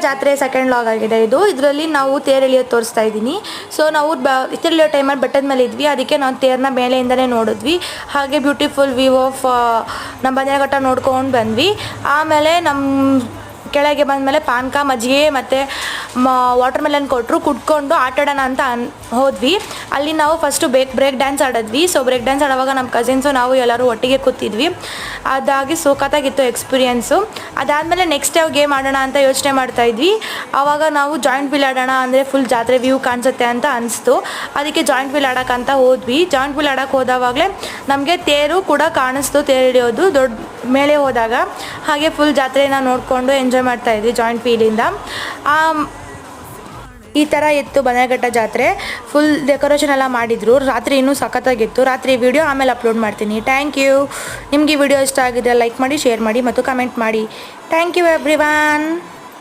ಜಾತ್ರೆ second log ಆಗಿದೆ ಇದು. ಇದರಲ್ಲಿ ನಾವು ತೇರು ಎಳೆಯೋದು ತೋರಿಸ್ತಾ ಇದ್ದೀನಿ. ಸೊ ನಾವು ತೇರು ಎಳೆಯೋ ಟೈಮಲ್ಲಿ ಬೆಟ್ಟದ ಮೇಲೆ ಇದ್ವಿ, ಅದಕ್ಕೆ ನಾವು ತೇರನ್ನ ಮೇಲೆಯಿಂದಲೇ ನೋಡಿದ್ವಿ. ಹಾಗೆ ಬ್ಯೂಟಿಫುಲ್ ವ್ಯೂ ಆಫ್ ನಮ್ಮ ಬನ್ನೇರಘಟ್ಟ ನೋಡ್ಕೊಂಡು ಬಂದ್ವಿ. ಆಮೇಲೆ ನಮ್ಮ ಕೆಳಗೆ ಬಂದಮೇಲೆ ಪಾನಕ ಮಜ್ಜಿಗೆ ಮತ್ತು ವಾಟರ್ ಮೆಲನ್ ಕೊಟ್ಟರು, ಕುಟ್ಕೊಂಡು ಆಟಾಡೋಣ ಅಂತ ಹೋದ್ವಿ. ಅಲ್ಲಿ ನಾವು ಫಸ್ಟು ಬ್ರೇಕ್ ಡ್ಯಾನ್ಸ್ ಆಡಿದ್ವಿ. ಸೊ ಬ್ರೇಕ್ ಡ್ಯಾನ್ಸ್ ಆಡುವಾಗ ನಮ್ಮ ಕಸಿನ್ಸು ನಾವು ಎಲ್ಲರೂ ಒಟ್ಟಿಗೆ ಕೂತಿದ್ವಿ. ಅದಾಗಿ ಸೋಕತ್ತಾಗಿತ್ತು ಎಕ್ಸ್ಪೀರಿಯೆನ್ಸು. ಅದಾದಮೇಲೆ ನೆಕ್ಸ್ಟ್ ಯಾವ ಗೇಮ್ ಆಡೋಣ ಅಂತ ಯೋಚನೆ ಮಾಡ್ತಾಯಿದ್ವಿ. ಆವಾಗ ನಾವು ಜಾಯಿಂಟ್ ವೀಲ್ ಆಡೋಣ, ಅಂದರೆ ಫುಲ್ ಜಾತ್ರೆ ವ್ಯೂ ಕಾಣಿಸುತ್ತೆ ಅಂತ ಅನಿಸ್ತು. ಅದಕ್ಕೆ ಜಾಯಿಂಟ್ ವೀಲ್ ಆಡೋಕ್ಕಂತ ಹೋದ್ವಿ. ಜಾಯಿಂಟ್ ವೀಲ್ ಆಡೋಕ್ಕೆ ಹೋದಾವಾಗಲೇ ನಮಗೆ ತೇರು ಕೂಡ ಕಾಣಿಸ್ತು, ತೇರು ಹಿಡಿಯೋದು ದೊಡ್ಡ ಮೇಲೆ ಹೋದಾಗ. ಹಾಗೆ ಫುಲ್ ಜಾತ್ರೆನ ನೋಡಿಕೊಂಡು ಎಂಜಾಯ್ ಮಾಡ್ತಾಯಿದ್ವಿ ಜಾಯಿಂಟ್ ವೀಲಿಂದ. ಈ ಥರ ಇತ್ತು ಬನ್ನೇರಘಟ್ಟ ಜಾತ್ರೆ. ಫುಲ್ ಡೆಕೋರೇಷನ್ ಎಲ್ಲ ಮಾಡಿದರು. ರಾತ್ರಿ ಇನ್ನೂ ಸಖತ್ತಾಗಿತ್ತು. ರಾತ್ರಿ ವಿಡಿಯೋ ಆಮೇಲೆ ಅಪ್ಲೋಡ್ ಮಾಡ್ತೀನಿ. Thank you. ನಿಮಗೆ ವಿಡಿಯೋ ಇಷ್ಟ ಆಗಿದ್ರೆ ಲೈಕ್ ಮಾಡಿ, ಶೇರ್ ಮಾಡಿ ಮತ್ತು ಕಮೆಂಟ್ ಮಾಡಿ. Thank you everyone.